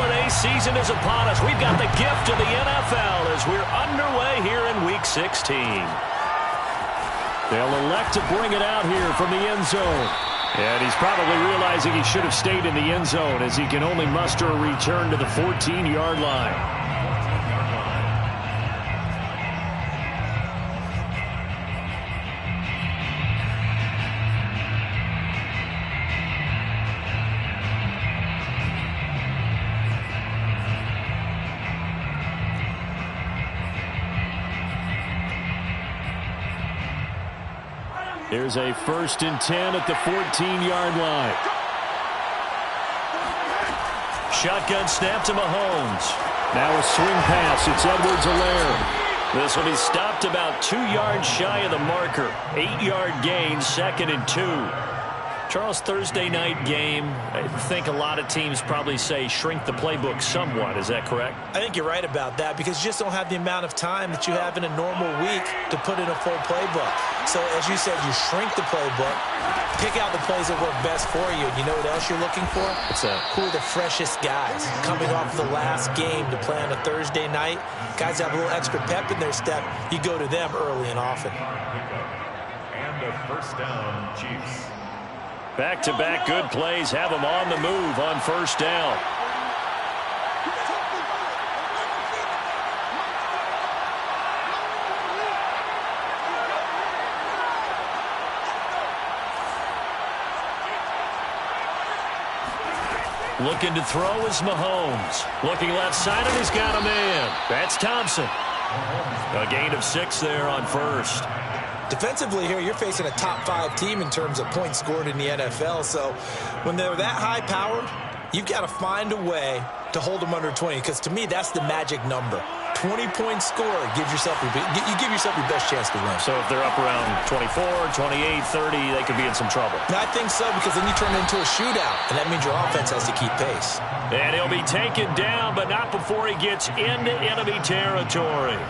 holiday season is upon us. We've got the gift of the NFL as we're underway here in Week 16. They'll elect to bring it out here from the end zone. And he's probably realizing he should have stayed in the end zone as he can only muster a return to the 14-yard line. Here's a 1st and 10 at the 14-yard line. Shotgun snap to Mahomes. Now a swing pass. It's Edwards-Helaire. This will be stopped about 2 yards shy of the marker. 8-yard gain, 2nd and 2. Charles, Thursday night game, I think a lot of teams probably say shrink the playbook somewhat. Is that correct? I think you're right about that because you just don't have the amount of time that you have in a normal week to put in a full playbook. So, as you said, you shrink the playbook, pick out the plays that work best for you. And you know what else you're looking for? What's that? Who are the freshest guys coming off the last game to play on a Thursday night? Guys have a little extra pep in their step. You go to them early and often. And a 1st down, Chiefs. Back-to-back good plays have them on the move on 1st down. Looking to throw is Mahomes. Looking left side, and he's got a man. That's Thompson. A gain of 6 there on 1st. Defensively here, you're facing a top 5 team in terms of points scored in the NFL. So when they're that high-powered, you've got to find a way to hold them under 20. Because to me, that's the magic number. 20-point score gives yourself you give yourself your best chance to win. So if they're up around 24, 28, 30, they could be in some trouble. I think so because then you turn it into a shootout, and that means your offense has to keep pace. And he'll be taken down, but not before he gets into enemy territory.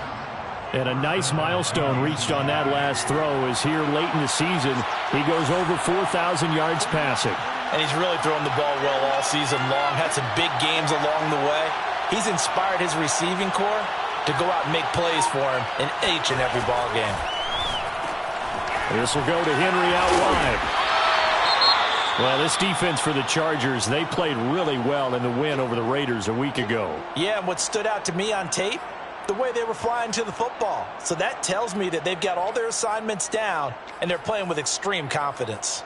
And a nice milestone reached on that last throw is here late in the season. He goes over 4,000 yards passing. And he's really thrown the ball well all season long. Had some big games along the way. He's inspired his receiving corps to go out and make plays for him in each and every ball game. This will go to Henry out wide. Well, this defense for the Chargers, they played really well in the win over the Raiders a week ago. Yeah, and what stood out to me on tape, the way they were flying to the football. So that tells me that they've got all their assignments down, and they're playing with extreme confidence.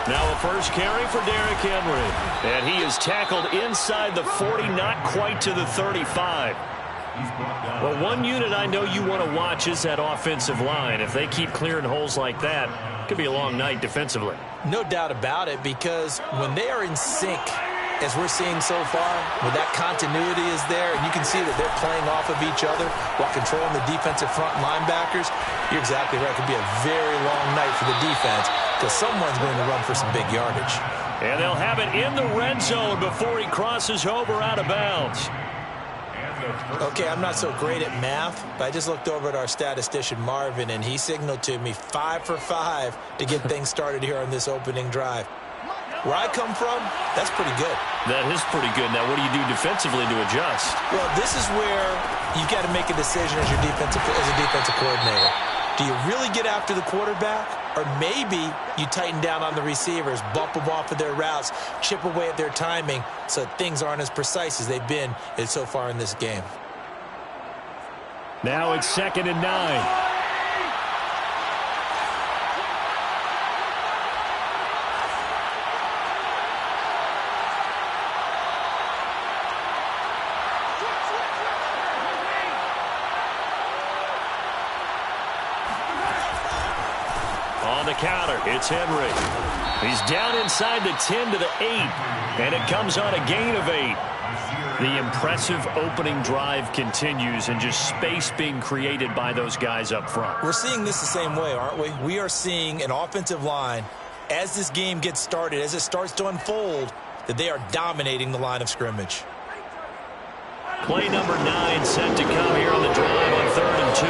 Now a first carry for Derrick Henry. And he is tackled inside the 40, not quite to the 35. Well, one unit I know you want to watch is that offensive line. If they keep clearing holes like that, it could be a long night defensively. No doubt about it, because when they are in sync, as we're seeing so far, when that continuity is there, and you can see that they're playing off of each other while controlling the defensive front linebackers, you're exactly right. It could be a very long night for the defense because someone's going to run for some big yardage. And they'll have it in the red zone before he crosses over out of bounds. Okay, I'm not so great at math, but I just looked over at our statistician, Marvin, and he signaled to me 5 for 5 to get things started here on this opening drive. Where I come from, that's pretty good. That is pretty good. Now, what do you do defensively to adjust? Well, this is where you've got to make a decision as a defensive coordinator. Do you really get after the quarterback? Or maybe you tighten down on the receivers, bump them off of their routes, chip away at their timing so things aren't as precise as they've been so far in this game. Now it's 2nd and 9. On the counter, it's Henry. He's down inside the 10 to the 8, and it comes on a gain of 8. The impressive opening drive continues, and just space being created by those guys up front. We're seeing this the same way, aren't we? We are seeing an offensive line, as this game gets started, as it starts to unfold, that they are dominating the line of scrimmage. Play number 9 set to come here on the drive on 3rd and 2.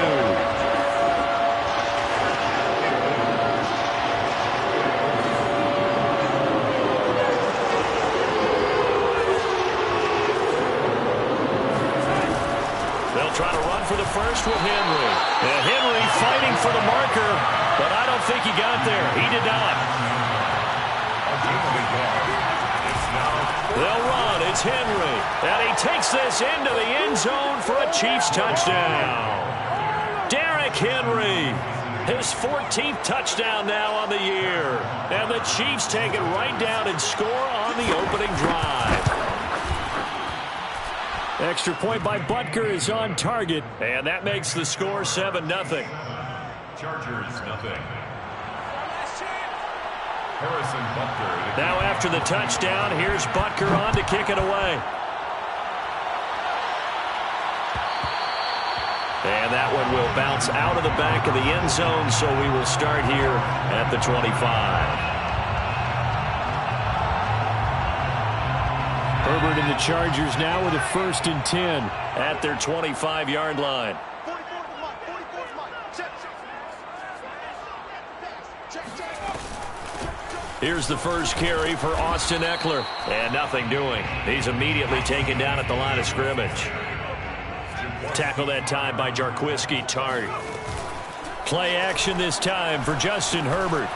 They'll try to run for the first with Henry. And Henry fighting for the marker, but I don't think he got there. He did not. They'll run. It's Henry. And he takes this into the end zone for a Chiefs touchdown. Derrick Henry. His 14th touchdown now on the year. And the Chiefs take it right down and score on the opening drive. Extra point by Butker is on target. And that makes the score 7-0. Chargers, nothing. Harrison Butker. Now after the touchdown, here's Butker on to kick it away. And that one will bounce out of the back of the end zone, so we will start here at the 25. Herbert and the Chargers now with a 1st and 10 at their 25-yard line. Here's the first carry for Austin Ekeler. And nothing doing. He's immediately taken down at the line of scrimmage. Tackle that time by Jarquiski Tartt. Play action this time for Justin Herbert.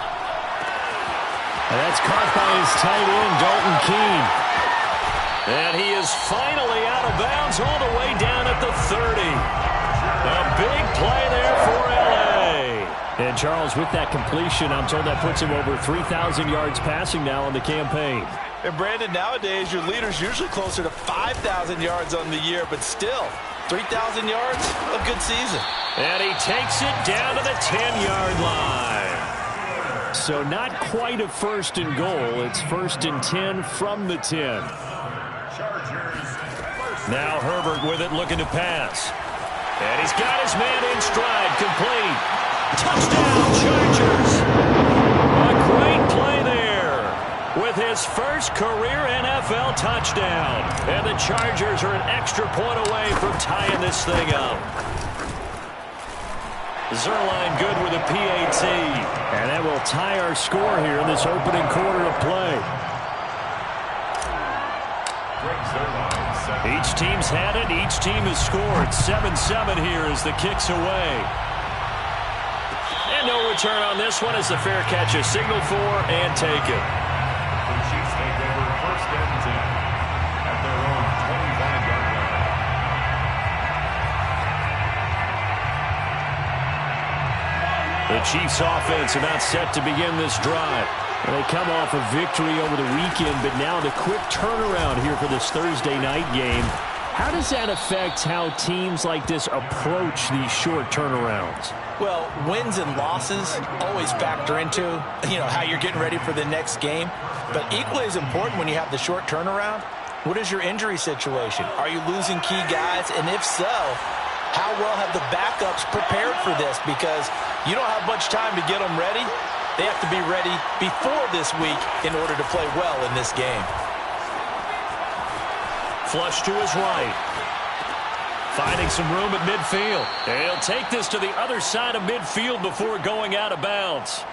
And that's caught by his tight end, Dalton Keene. And he is finally out of bounds all the way down at the 30. A big play there for L.A. And Charles, with that completion, I'm told that puts him over 3,000 yards passing now on the campaign. And Brandon, nowadays your leader's usually closer to 5,000 yards on the year, but still, 3,000 yards, a good season. And he takes it down to the 10-yard line. So not quite a 1st and goal. It's 1st and 10 from the 10. Now Herbert with it, looking to pass. And he's got his man in stride, complete. Touchdown, Chargers. A great play there with his first career NFL touchdown. And the Chargers are an extra point away from tying this thing up. Zuerlein good with a PAT. And that will tie our score here in this opening quarter of play. Each team's had it. Each team has scored. 7-7 here as the kick's away. And no return on this one as the fair catch is signaled for and taken. The Chiefs take over 1st and 10 at their own 25-yard line. The Chiefs offense about set to begin this drive. And they come off a victory over the weekend, but now the quick turnaround here for this Thursday night game. How does that affect how teams like this approach these short turnarounds? Well, wins and losses always factor into, how you're getting ready for the next game. But equally as important when you have the short turnaround, what is your injury situation? Are you losing key guys? And if so, how well have the backups prepared for this? Because you don't have much time to get them ready. They have to be ready before this week in order to play well in this game. Flush to his right. Finding some room at midfield. He'll take this to the other side of midfield before going out of bounds.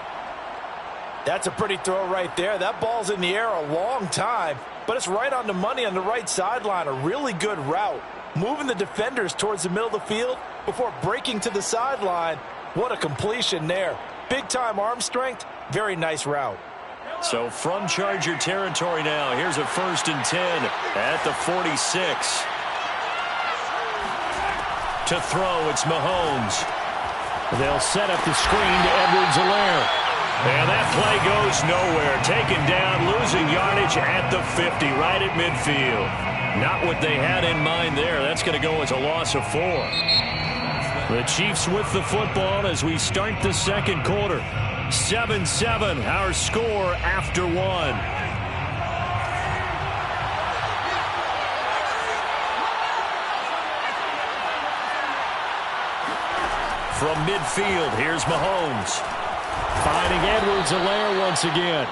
That's a pretty throw right there. That ball's in the air a long time, but it's right on the money on the right sideline. A really good route. Moving the defenders towards the middle of the field before breaking to the sideline. What a completion there. Big-time arm strength. Very nice route. So from Charger territory now, here's a 1st and 10 at the 46. To throw, it's Mahomes. They'll set up the screen to Edwards-Helaire. And that play goes nowhere. Taken down, losing yardage at the 50, right at midfield. Not what they had in mind there. That's going to go as a loss of 4. The Chiefs with the football as we start the second quarter. 7-7, our score after 1. From midfield, here's Mahomes. Finding Edwards-Helaire once again.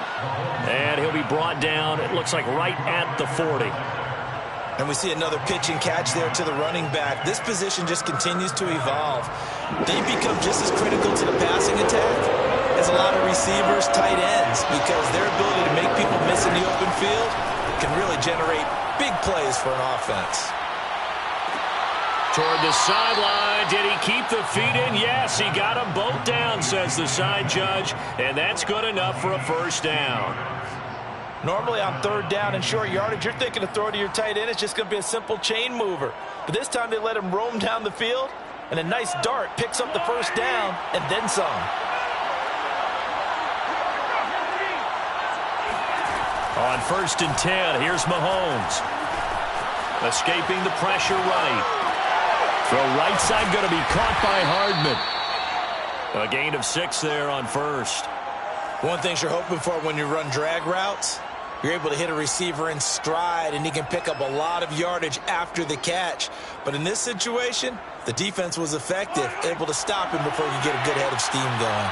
And he'll be brought down, it looks like right at the 40. And we see another pitch and catch there to the running back. This position just continues to evolve. They become just as critical to the passing attack as a lot of receivers, tight ends, because their ability to make people miss in the open field can really generate big plays for an offense. Toward the sideline. Did he keep the feet in? Yes, he got them both down, says the side judge, and that's good enough for a first down. Normally on third down and short yardage, you're thinking to throw to your tight end. It's just going to be a simple chain mover. But this time they let him roam down the field, and a nice dart picks up the first down and then some. On 1st and 10, here's Mahomes. Escaping the pressure right. Throw right side going to be caught by Hardman. A gain of 6 there on first. One thing you're hoping for when you run drag routes, you're able to hit a receiver in stride, and he can pick up a lot of yardage after the catch. But in this situation, the defense was effective, able to stop him before he could get a good head of steam going.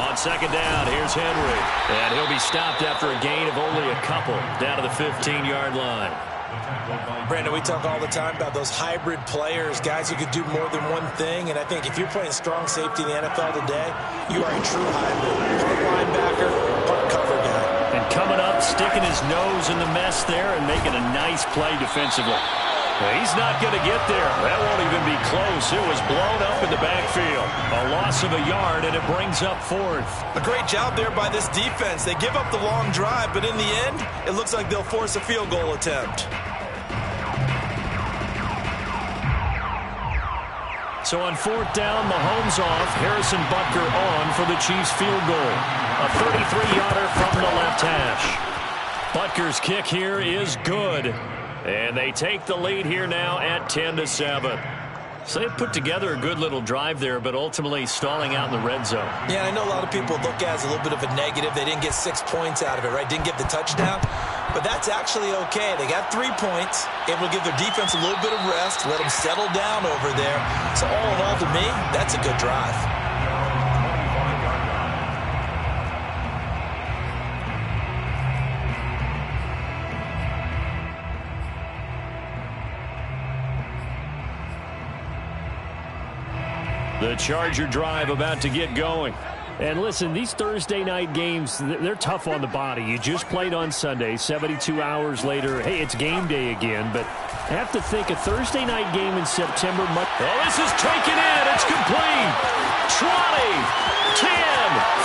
On 2nd down, here's Henry. And he'll be stopped after a gain of only a couple down to the 15-yard line. Brandon, we talk all the time about those hybrid players, guys who could do more than one thing. And I think if you're playing strong safety in the NFL today, you are a true hybrid. Part linebacker, part cover guy. And coming up, sticking his nose in the mess there and making a nice play defensively. He's not going to get there. That won't even be close. It was blown up in the backfield. A loss of a yard, and it brings up 4th. A great job there by this defense. They give up the long drive, but in the end, it looks like they'll force a field goal attempt. So on 4th down, Mahomes off, Harrison Butker on for the Chiefs field goal. A 33-yarder from the left hash. Butker's kick here is good. And they take the lead here now at 10-7. So they put together a good little drive there, but ultimately stalling out in the red zone. Yeah, I know a lot of people look at it as a little bit of a negative. They didn't get 6 points out of it, right? Didn't get the touchdown. But that's actually okay. They got 3 points, able to give their defense a little bit of rest, let them settle down over there. So all in all, to me, that's a good drive. The Charger drive about to get going. And listen, these Thursday night games, they're tough on the body. You just played on Sunday, 72 hours later. Hey, it's game day again, but I have to think a Thursday night game in September. Oh, this is taken in. It's complete. 20, 10,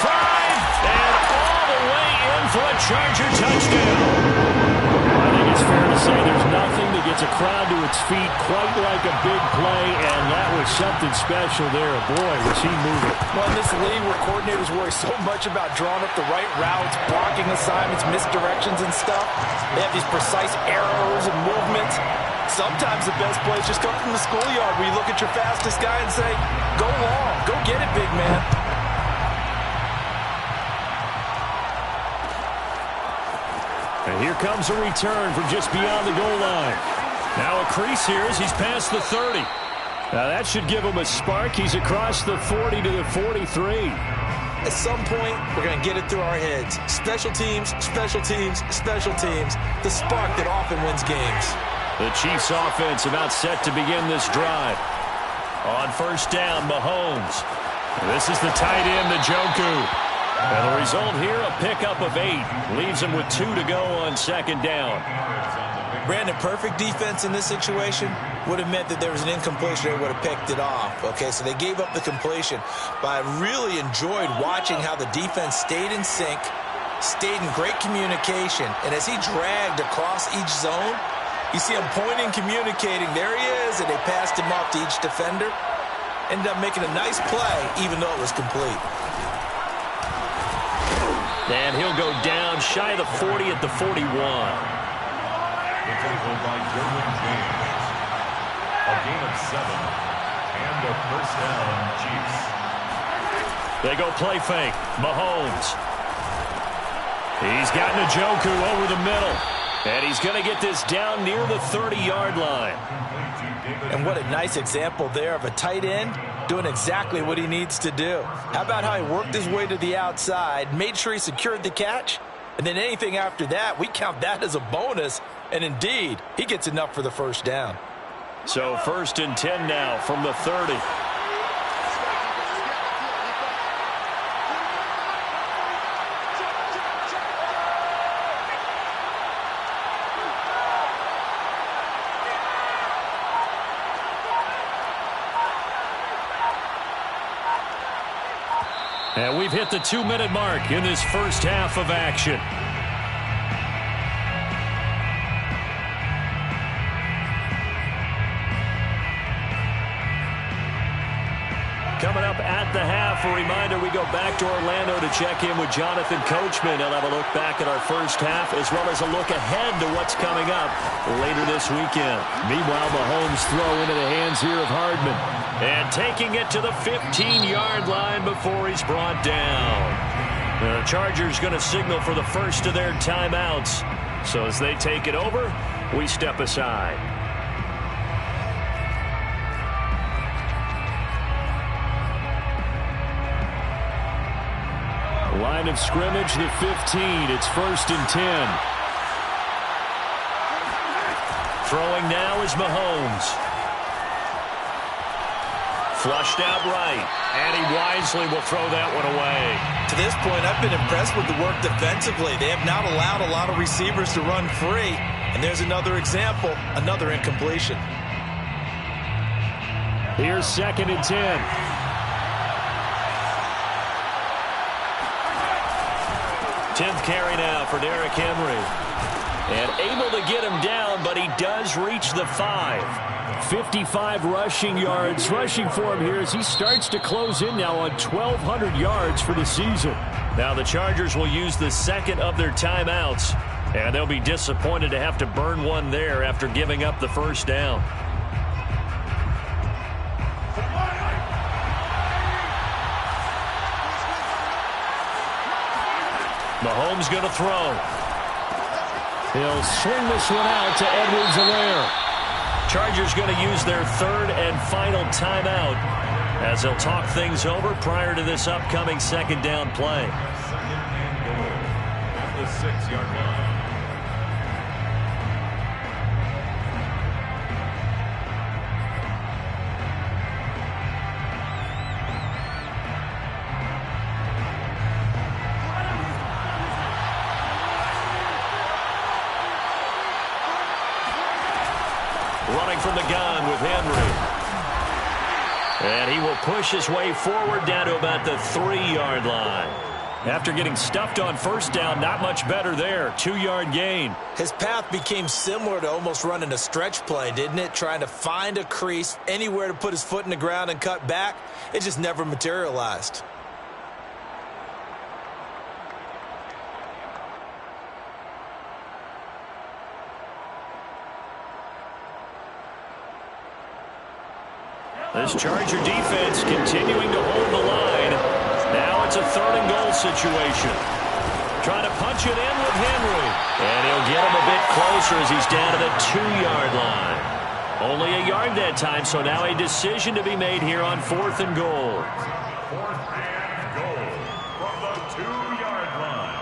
5, and all the way in for a Charger touchdown. I think it's fair to say there's nothing that gets a crowd to its feet quite like a big play, and that was something special there. Boy, was he moving. Well, in this league where coordinators worry so much about drawing up the right routes, blocking assignments, misdirections and stuff, they have these precise arrows and movements. Sometimes the best plays just come from the schoolyard where you look at your fastest guy and say, go long, go get it, big man. And here comes a return from just beyond the goal line. Now a crease here as he's past the 30. Now that should give him a spark. He's across the 40 to the 43. At some point, we're going to get it through our heads. Special teams, special teams, special teams. The spark that often wins games. The Chiefs offense about set to begin this drive. On 1st down, Mahomes. This is the tight end, Njoku. And the result here, a pickup of 8. Leaves him with 2 to go on 2nd down. Brandon, perfect defense in this situation would have meant that there was an incompletion. They would have picked it off. Okay, so they gave up the completion. But I really enjoyed watching how the defense stayed in sync, stayed in great communication. And as he dragged across each zone, you see him pointing, communicating. There he is, and they passed him off to each defender. Ended up making a nice play, even though it was complete. And he'll go down shy of the 40 at the 41. The tackle by Derwin James. A gain of 7. And a first down, Chiefs. They go play fake. Mahomes. He's got Njoku over the middle. And he's going to get this down near the 30-yard line. And what a nice example there of a tight end doing exactly what he needs to do. How about how he worked his way to the outside, made sure he secured the catch, and then anything after that, we count that as a bonus, and indeed, he gets enough for the first down. So 1st and 10 now from the 30. And we've hit the 2-minute mark in this first half of action. Coming up at the half, a reminder, we go back to Orlando to check in with Jonathan Coachman. He'll have a look back at our first half as well as a look ahead to what's coming up later this weekend. Meanwhile, Mahomes throw into the hands here of Hardman. And taking it to the 15-yard line before he's brought down. The Chargers going to signal for the first of their timeouts. So as they take it over, we step aside. Line of scrimmage, the 15. It's 1st and 10. Throwing now is Mahomes. Flushed out right, and he wisely will throw that one away. To this point, I've been impressed with the work defensively. They have not allowed a lot of receivers to run free, and there's another example, another incompletion. Here's 2nd and 10. Tenth carry now for Derrick Henry. And able to get him down, but he does reach the 5. 55 rushing yards. Rushing for him here as he starts to close in now on 1,200 yards for the season. Now the Chargers will use the second of their timeouts, and they'll be disappointed to have to burn one there after giving up the first down. Mahomes going to throw. He'll swing this one out to Edwards-Helaire. Chargers going to use their 3rd and final timeout as they'll talk things over prior to this upcoming 2nd down play. 2nd and goal at the 6-yard line. Running from the gun with Henry. And he will push his way forward down to about the 3-yard line. After getting stuffed on first down, not much better there. 2-yard gain. His path became similar to almost running a stretch play, didn't it? Trying to find a crease, anywhere to put his foot in the ground and cut back. It just never materialized. This Charger defense continuing to hold the line. Now it's a 3rd and goal situation. Trying to punch it in with Henry. And he'll get him a bit closer as he's down to the 2-yard line. Only a yard that time, so now a decision to be made here on 4th and goal. 4th and goal from the 2-yard line.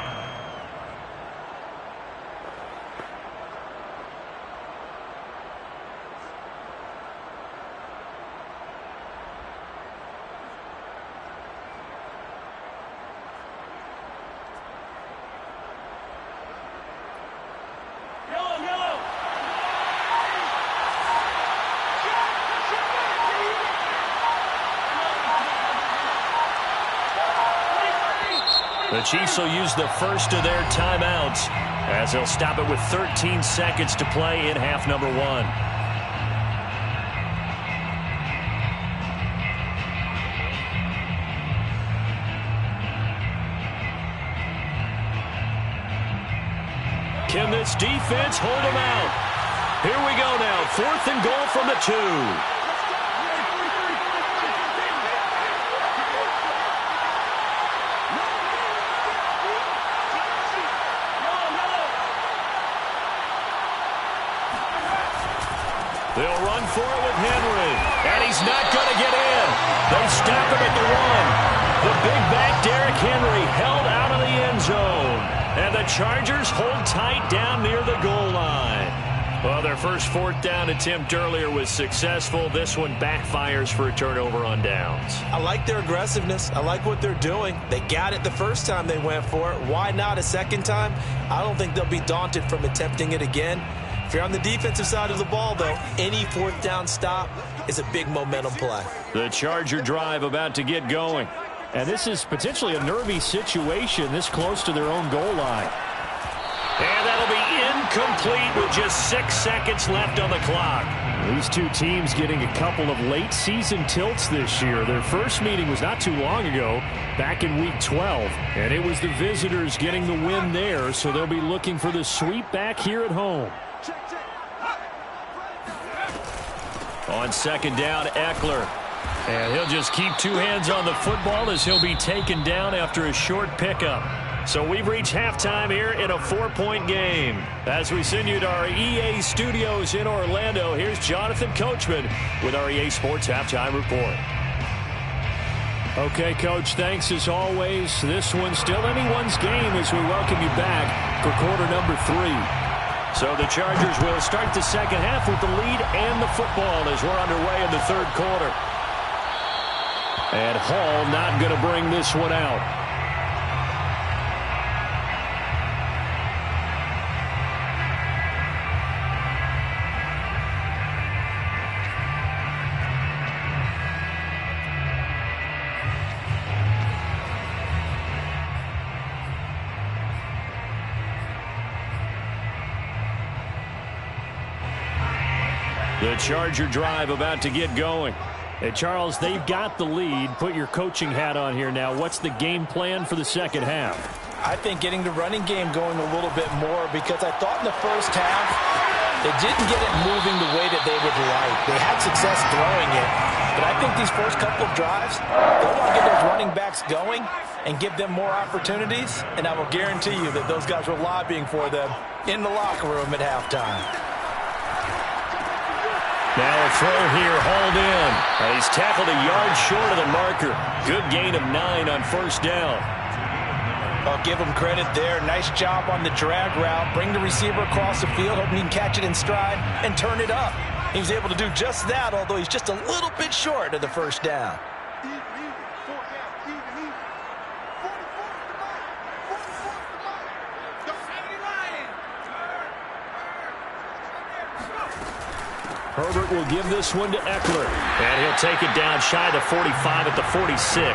The Chiefs will use the first of their timeouts as they'll stop it with 13 seconds to play in half number 1. Can this defense hold him out? Here we go now. 4th and goal from the 2. They'll run for it with Henry, and he's not going to get in. They stop him at the 1. The big back Derrick Henry held out of the end zone. And the Chargers hold tight down near the goal line. Well, their first fourth down attempt earlier was successful. This one backfires for a turnover on downs. I like their aggressiveness. I like what they're doing. They got it the first time they went for it. Why not a second time? I don't think they'll be daunted from attempting it again. If you're on the defensive side of the ball, though, any fourth down stop is a big momentum play. The Charger drive about to get going. And this is potentially a nervy situation this close to their own goal line. And that'll be incomplete with just 6 seconds left on the clock. These two teams getting a couple of late season tilts this year. Their first meeting was not too long ago, back in week 12. And it was the visitors getting the win there, so they'll be looking for the sweep back here at home. On second down, Eckler. And he'll just keep two hands on the football as he'll be taken down after a short pickup. So we've reached halftime here in a 4-point game. As we send you to our EA studios in Orlando, here's Jonathan Coachman with our EA Sports Halftime Report. Okay, Coach, thanks as always. This one's still anyone's game as we welcome you back for quarter number 3. So the Chargers will start the second half with the lead and the football as we're underway in the third quarter. And Hall not going to bring this one out. The Charger drive about to get going. Hey, Charles, they've got the lead. Put your coaching hat on here now. What's the game plan for the second half? I think getting the running game going a little bit more, because I thought in the first half they didn't get it moving the way that they would like. They had success throwing it, but I think these first couple of drives, they want to get those running backs going and give them more opportunities, and I will guarantee you that those guys were lobbying for them in the locker room at halftime. Now a throw here, hauled in. And he's tackled a yard short of the marker. Good gain of 9 on first down. I'll give him credit there. Nice job on the drag route. Bring the receiver across the field, hoping he can catch it in stride and turn it up. He was able to do just that, although he's just a little bit short of the first down. Herbert will give this one to Eckler. And he'll take it down shy of the 45 at the 46.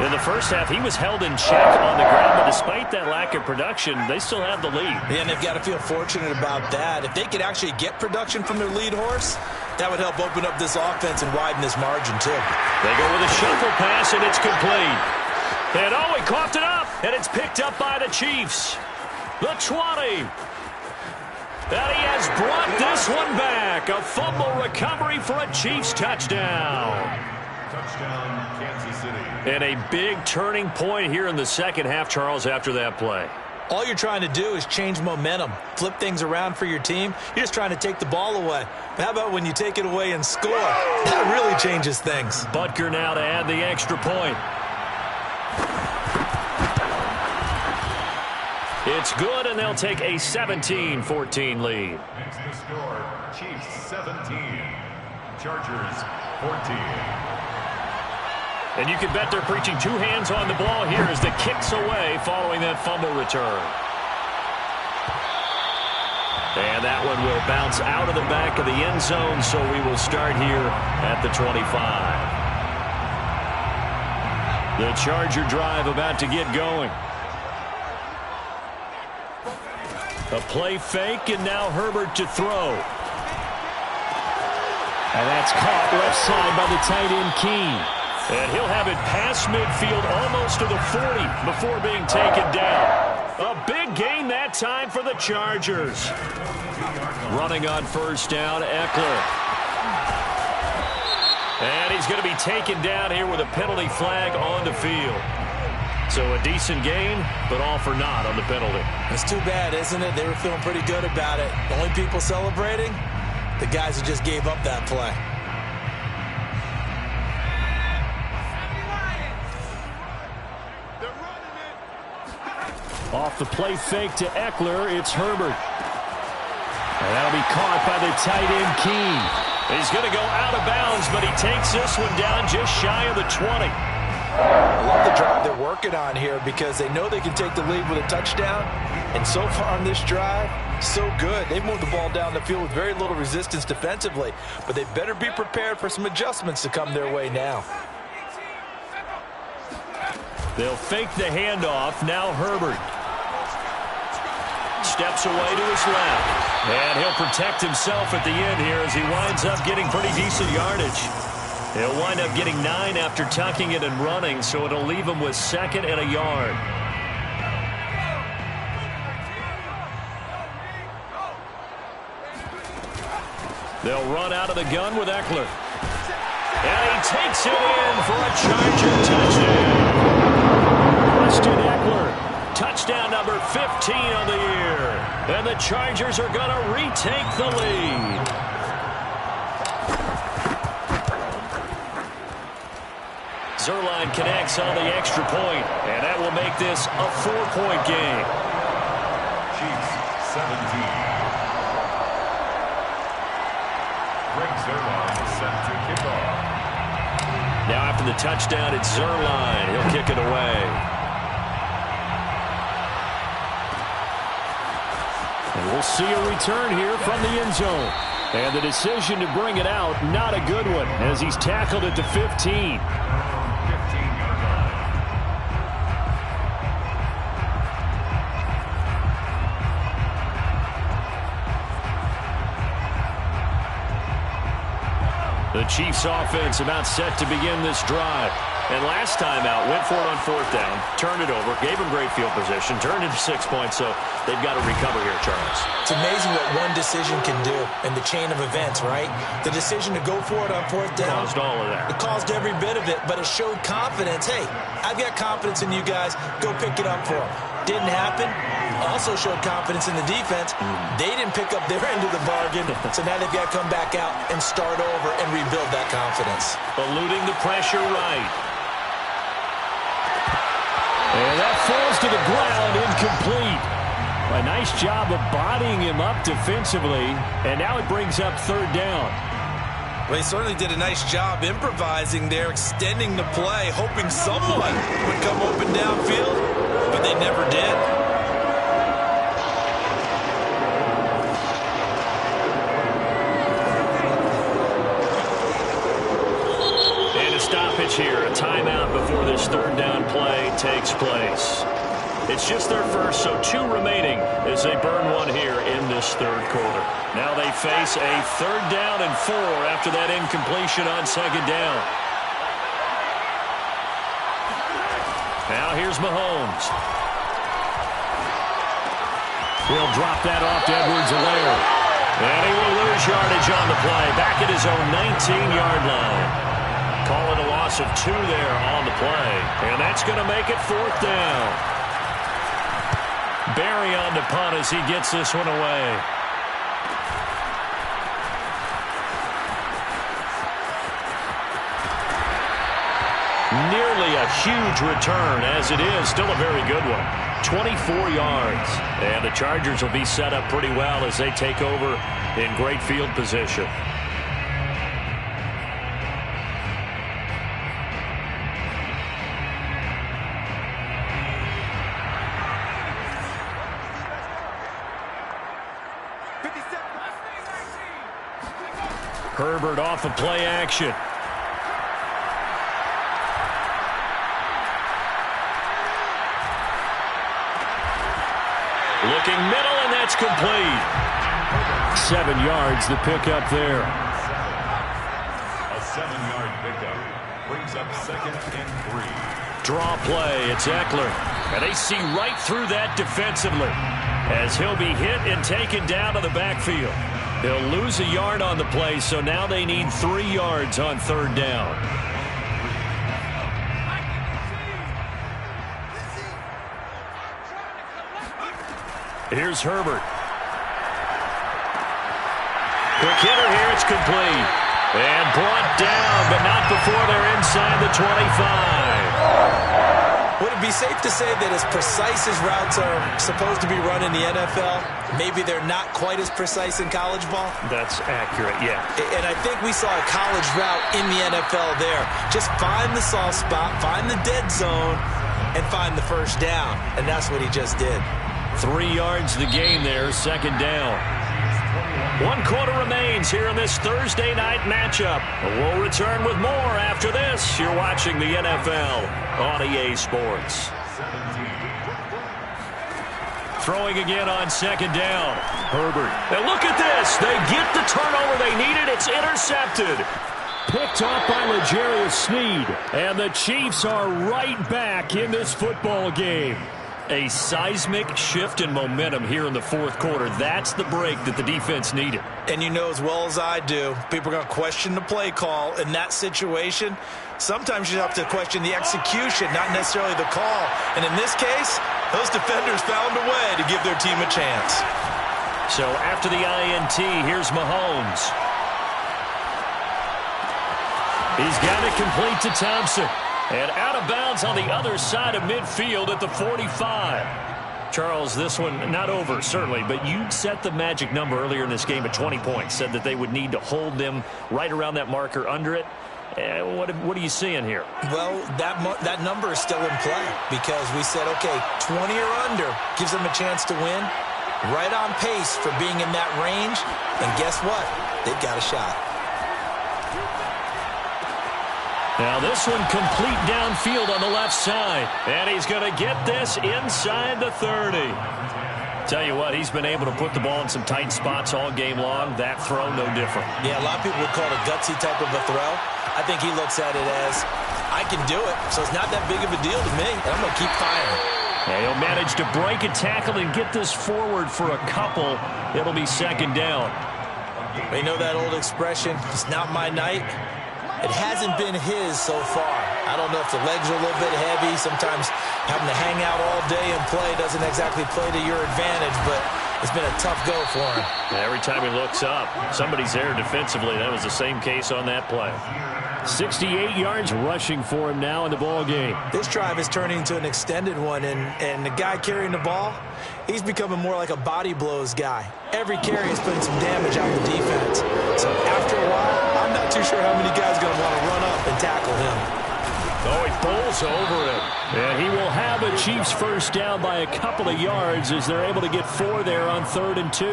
In the first half, he was held in check on the ground, but despite that lack of production, they still have the lead. Yeah, and they've got to feel fortunate about that. If they could actually get production from their lead horse, that would help open up this offense and widen this margin, too. They go with a shuffle pass, and it's complete. And oh, he coughed it up, and it's picked up by the Chiefs. The 20. And he has brought this one back. A fumble recovery for a Chiefs touchdown. Touchdown, Kansas City. And a big turning point here in the second half, Charles, after that play. All you're trying to do is change momentum, flip things around for your team. You're just trying to take the ball away. But how about when you take it away and score? That really changes things. Butker now to add the extra point. It's good, and they'll take a 17-14 lead. Makes the score, Chiefs 17, Chargers 14. And you can bet they're preaching two hands on the ball here as the kick's away following that fumble return. And that one will bounce out of the back of the end zone, so we will start here at the 25. The Charger drive about to get going. A play fake, and now Herbert to throw. And that's caught left side by the tight end, Keene. And he'll have it past midfield almost to the 40 before being taken down. A big gain that time for the Chargers. Running on first down, Eckler. And he's going to be taken down here with a penalty flag on the field. So a decent gain, but all for naught on the penalty. It's too bad, isn't it? They were feeling pretty good about it. The only people celebrating, the guys who just gave up that play. Off the play fake to Eckler, it's Herbert. And that'll be caught by the tight end, Keene. He's going to go out of bounds, but he takes this one down just shy of the 20. I love the drive they're working on here because they know they can take the lead with a touchdown. And so far on this drive, so good. They've moved the ball down the field with very little resistance defensively, but they better be prepared for some adjustments to come their way now. They'll fake the handoff. Now Herbert steps away to his left. And he'll protect himself at the end here as he winds up getting pretty decent yardage. He'll wind up getting 9 after tucking it and running, so it'll leave him with 2nd and a yard. They'll run out of the gun with Eckler. And he takes it in for a Charger touchdown. Austin Eckler, touchdown number 15 on the year. And the Chargers are going to retake the lead. Zuerlein connects on the extra point, and that will make this a 4-point game. Chiefs 17. Greg Zuerlein is set to kick off. Now after the touchdown, it's Zuerlein. He'll kick it away. And we'll see a return here from the end zone. And the decision to bring it out, not a good one, as he's tackled at the 15. The Chiefs offense about set to begin this drive. And last time out, went for it on 4th down, turned it over, gave them great field position, turned it to 6 points, so they've got to recover here, Charles. It's amazing what one decision can do in the chain of events, right? The decision to go for it on 4th down. Caused all of that. It caused every bit of it, but it showed confidence. Hey, I've got confidence in you guys. Go pick it up for them. Didn't happen. Also showed confidence in the defense. They didn't pick up their end of the bargain, so now they've got to come back out and start over and rebuild that confidence. Eluding the pressure right. And that falls to the ground, incomplete. A nice job of bodying him up defensively, and now it brings up 3rd down. Well, he certainly did a nice job improvising there, extending the play, hoping someone would come open downfield, but they never did. Here, a timeout before this 3rd down play takes place. It's just their first, so 2 remaining as they burn one here in this 3rd quarter. Now they face a 3rd down and 4 after that incompletion on 2nd down. Now here's Mahomes. He'll drop that off to Edwards-Helaire. And he will lose yardage on the play, back at his own 19-yard line. Call it a loss of 2 there on the play. And that's going to make it 4th down. Barry on the punt as he gets this one away. Nearly a huge return as it is. Still a very good one. 24 yards. And the Chargers will be set up pretty well as they take over in great field position. Herbert off of play action. Looking middle, and that's complete. 7 yards, the pickup there. A 7-yard pickup brings up 2nd and 3. Draw play, it's Eckler. And they see right through that defensively as he'll be hit and taken down to the backfield. They'll lose a yard on the play, so now they need 3 yards on 3rd down. Here's Herbert. Quick hitter here, it's complete. And brought down, but not before they're inside the 25. Would it be safe to say that as precise as routes are supposed to be run in the NFL, maybe they're not quite as precise in college ball? That's accurate, yeah. And I think we saw a college route in the NFL there. Just find the soft spot, find the dead zone, and find the first down. And that's what he just did. 3 yards the gain there, second down. 1 quarter remains here in this Thursday night matchup. We'll return with more after this. You're watching the NFL on EA Sports. Throwing again on second down. Herbert. And look at this. They get the turnover they needed. It's intercepted. Picked off by L'Jarius Sneed. And the Chiefs are right back in this football game. A seismic shift in momentum here in the fourth quarter. That's the break that the defense needed. And you know as well as I do, people are going to question the play call in that situation. Sometimes you have to question the execution, not necessarily the call. And in this case, those defenders found a way to give their team a chance. So after the INT, here's Mahomes. He's got it complete to Thompson. And out of bounds on the other side of midfield at the 45. Charles, this one not over, certainly, but you set the magic number earlier in this game at 20 points. Said that they would need to hold them right around that marker under it. What are you seeing here? Well, that number is still in play because we said, okay, 20 or under gives them a chance to win. Right on pace for being in that range. And guess what? They've got a shot. Now this one complete downfield on the left side. And he's going to get this inside the 30. Tell you what, he's been able to put the ball in some tight spots all game long. That throw, no different. Yeah, a lot of people would call it a gutsy type of a throw. I think he looks at it as, I can do it, so it's not that big of a deal to me, and I'm going to keep firing. And he'll manage to break a tackle and get this forward for a couple. It'll be second down. You know that old expression, it's not my night? It hasn't been his so far. I don't know if the legs are a little bit heavy. Sometimes having to hang out all day and play doesn't exactly play to your advantage, but it's been a tough go for him. Every time he looks up, somebody's there defensively. That was the same case on that play. 68 yards rushing for him now in the ball game. This drive is turning into an extended one, and the guy carrying the ball, he's becoming more like a body blows guy. Every carry is putting some damage on the defense. So after a while, I'm not too sure how many guys are going to want to run up and tackle him. Oh, he bowls over him. And he will have a Chiefs first down by a couple of yards as they're able to get 4 there on 3rd and 2.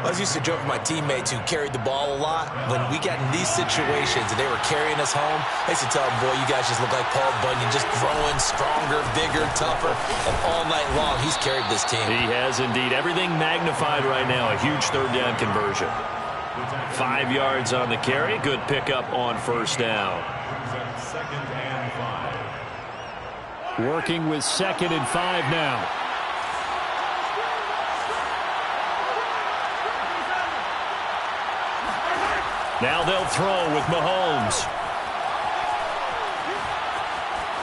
I was used to joke with my teammates who carried the ball a lot. When we got in these situations and they were carrying us home, I used to tell them, boy, you guys just look like Paul Bunyan, just growing stronger, bigger, tougher. And all night long, he's carried this team. He has indeed. Everything magnified right now. A huge third down conversion. 5 yards on the carry. Good pickup on first down. Second and 5. Working with 2nd and 5 now. Now they'll throw with Mahomes.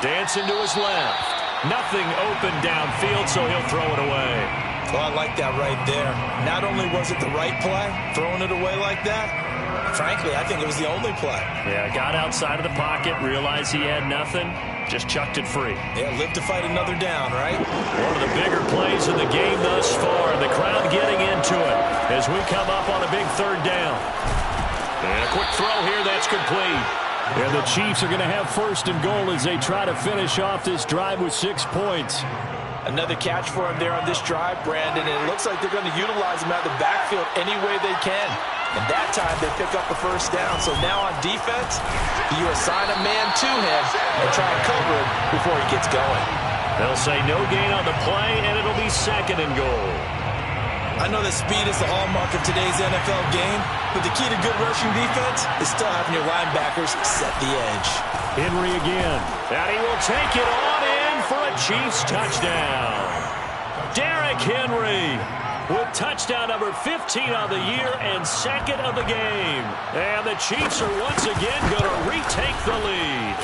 Dancing to his left. Nothing open downfield, so he'll throw it away. Well, I like that right there. Not only was it the right play, throwing it away like that, frankly, I think it was the only play. Yeah, got outside of the pocket, realized he had nothing, just chucked it free. Yeah, live to fight another down, right? One of the bigger plays in the game thus far. The crowd getting into it as we come up on a big third down. And a quick throw here, that's complete. And the Chiefs are going to have 1st and goal as they try to finish off this drive with 6 points. Another catch for him there on this drive, Brandon, and it looks like they're going to utilize him out of the backfield any way they can. And that time they pick up the first down. So now on defense, you assign a man to him and try and cover him before he gets going. They'll say no gain on the play, and it'll be 2nd and goal. I know that speed is the hallmark of today's NFL game, but the key to good rushing defense is still having your linebackers set the edge. Henry again. And he will take it on in for a Chiefs touchdown. Derrick Henry with touchdown number 15 on the year and 2nd of the game. And the Chiefs are once again going to retake the lead.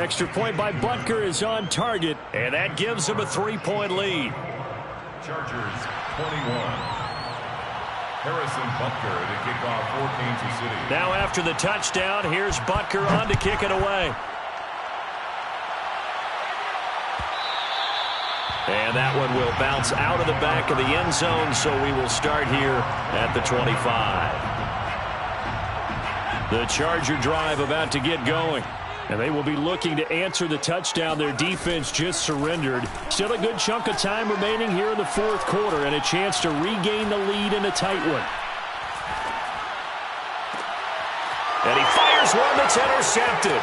Extra point by Butker is on target, and that gives them a 3-point lead. Chargers 21. Harrison Butker to kick off for Kansas City. Now after the touchdown, here's Butker on to kick it away. And that one will bounce out of the back of the end zone, so we will start here at the 25. The Charger drive about to get going. And they will be looking to answer the touchdown their defense just surrendered. Still a good chunk of time remaining here in the fourth quarter and a chance to regain the lead in a tight one. And he fires one that's intercepted.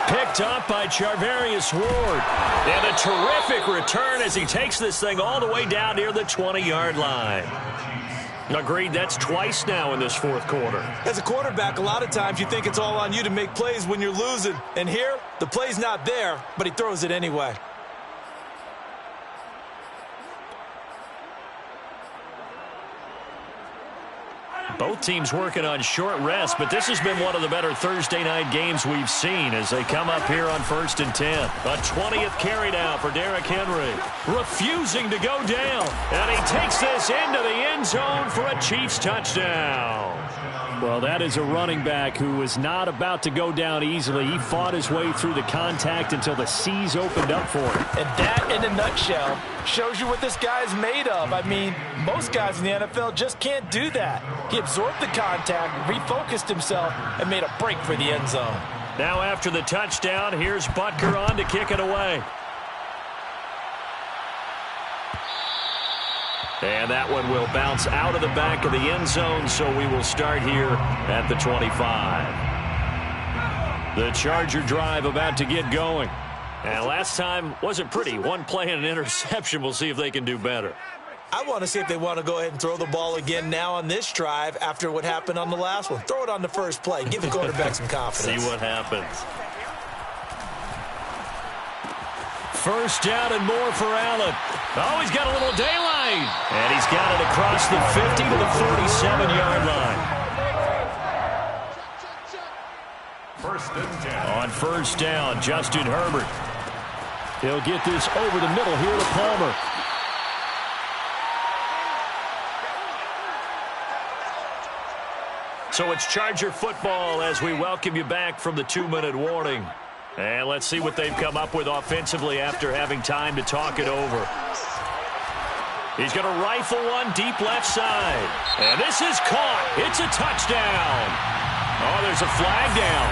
Picked up by Charvarius Ward. And a terrific return as he takes this thing all the way down near the 20-yard line. Agreed, that's twice now in this fourth quarter. As a quarterback, a lot of times you think it's all on you to make plays when you're losing. And here, the play's not there, but he throws it anyway. Both teams working on short rest, but this has been one of the better Thursday night games we've seen as they come up here on 1st and 10. A 20th carry now for Derrick Henry. Refusing to go down. And he takes this into the end zone for a Chiefs touchdown. Well, that is a running back who is not about to go down easily. He fought his way through the contact until the seas opened up for him. And that, in a nutshell, shows you what this guy is made of. I mean, most guys in the NFL just can't do that. He absorbed the contact, refocused himself, and made a break for the end zone. Now after the touchdown, here's Butker on to kick it away. And that one will bounce out of the back of the end zone, so we will start here at the 25. The Charger drive about to get going. And last time wasn't pretty. One play and an interception. We'll see if they can do better. I want to see if they want to go ahead and throw the ball again now on this drive after what happened on the last one. Throw it on the first play. Give the quarterback some confidence. See what happens. First down and more for Allen. Oh, he's got a little daylight. And he's got it across the 50 to the 47-yard line. First and 10. On first down, Justin Herbert. He'll get this over the middle here to Palmer. So it's Charger football as we welcome you back from the 2-minute warning. And let's see what they've come up with offensively after having time to talk it over. He's going to rifle one deep left side. And this is caught. It's a touchdown. Oh, there's a flag down.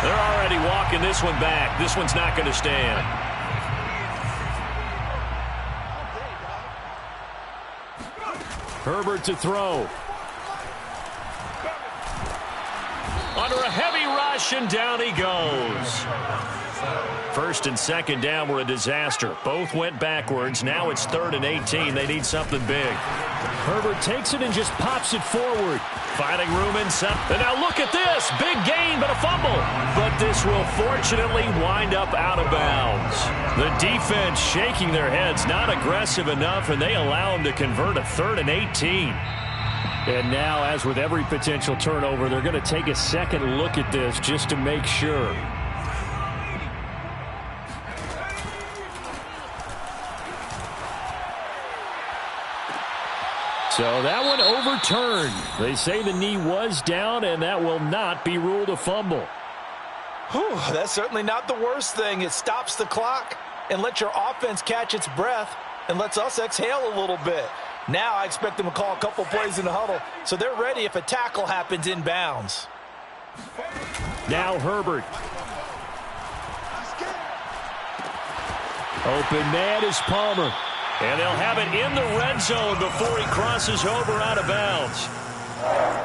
They're already walking this one back. This one's not going to stand. Herbert to throw. Under a heavy rush, and down he goes. First and second down were a disaster. Both went backwards. Now it's 3rd and 18. They need something big. Herbert takes it and just pops it forward. Finding room inside. And now look at this. Big gain, but a fumble. But this will fortunately wind up out of bounds. The defense shaking their heads, not aggressive enough, and they allow him to convert a 3rd and 18. And now, as with every potential turnover, they're going to take a second look at this just to make sure. So that one overturned. They say the knee was down, and that will not be ruled a fumble. Whew, that's certainly not the worst thing. It stops the clock and lets your offense catch its breath and lets us exhale a little bit. Now I expect them to call a couple plays in the huddle, so they're ready if a tackle happens inbounds. Now Herbert. Open man is Palmer. And they'll have it in the red zone before he crosses over out of bounds.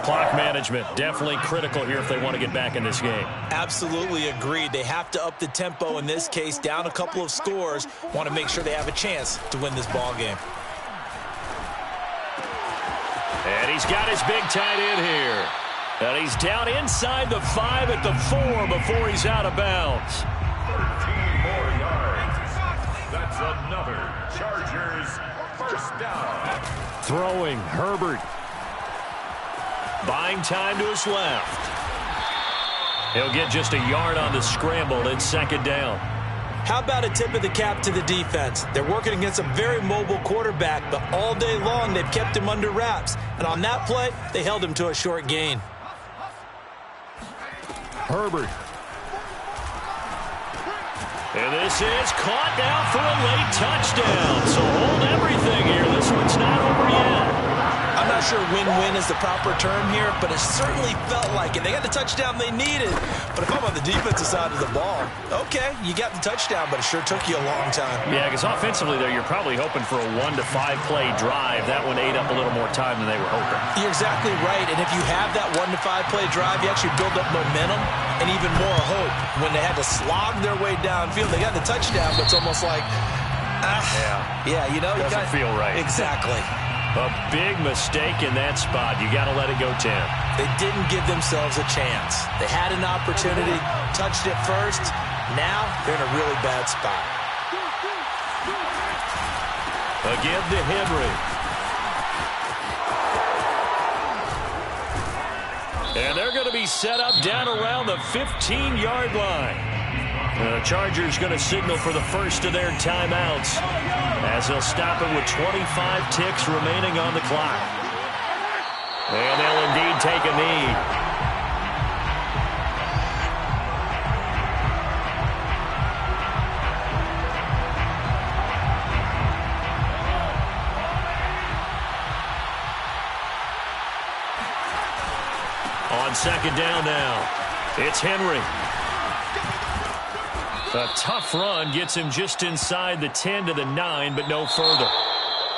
Clock management definitely critical here if they want to get back in this game. Absolutely agreed. They have to up the tempo in this case, down a couple of scores. Want to make sure they have a chance to win this ball game. And he's got his big tight end here. And he's down inside the 5 at the 4 before he's out of bounds. 13 more yards. That's another Chargers first down. Throwing, Herbert. Buying time to his left. He'll get just a yard on the scramble and second down. How about a tip of the cap to the defense? They're working against a very mobile quarterback, but all day long they've kept him under wraps. And on that play, they held him to a short gain. Herbert. And this is caught now for a late touchdown. So hold everything here. This one's not over yet. I'm not sure win-win is the proper term here, but it certainly felt like it. They got the touchdown they needed. But if I'm on the defensive side of the ball, okay, you got the touchdown, but it sure took you a long time. Yeah, because offensively there, you're probably hoping for a 1 to 5 play drive. That one ate up a little more time than they were hoping. You're exactly right. And if you have that 1 to 5 play drive, you actually build up momentum and even more hope. When they had to slog their way downfield, they got the touchdown, but it's almost like, yeah, you know, doesn't feel right. Exactly. A big mistake in that spot. You got to let it go, Tim. They didn't give themselves a chance. They had an opportunity, touched it first. Now they're in a really bad spot. Again to Henry. And they're going to be set up down around the 15-yard line. The Chargers going to signal for the first of their timeouts as they'll stop it with 25 ticks remaining on the clock. And they'll indeed take a knee. On second down now, it's Henry. A tough run gets him just inside the 10 to the 9, but no further.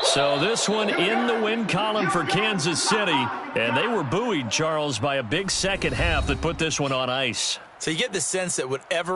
So this one in the win column for Kansas City, and they were buoyed, Charles, by a big second half that put this one on ice. So you get the sense that whatever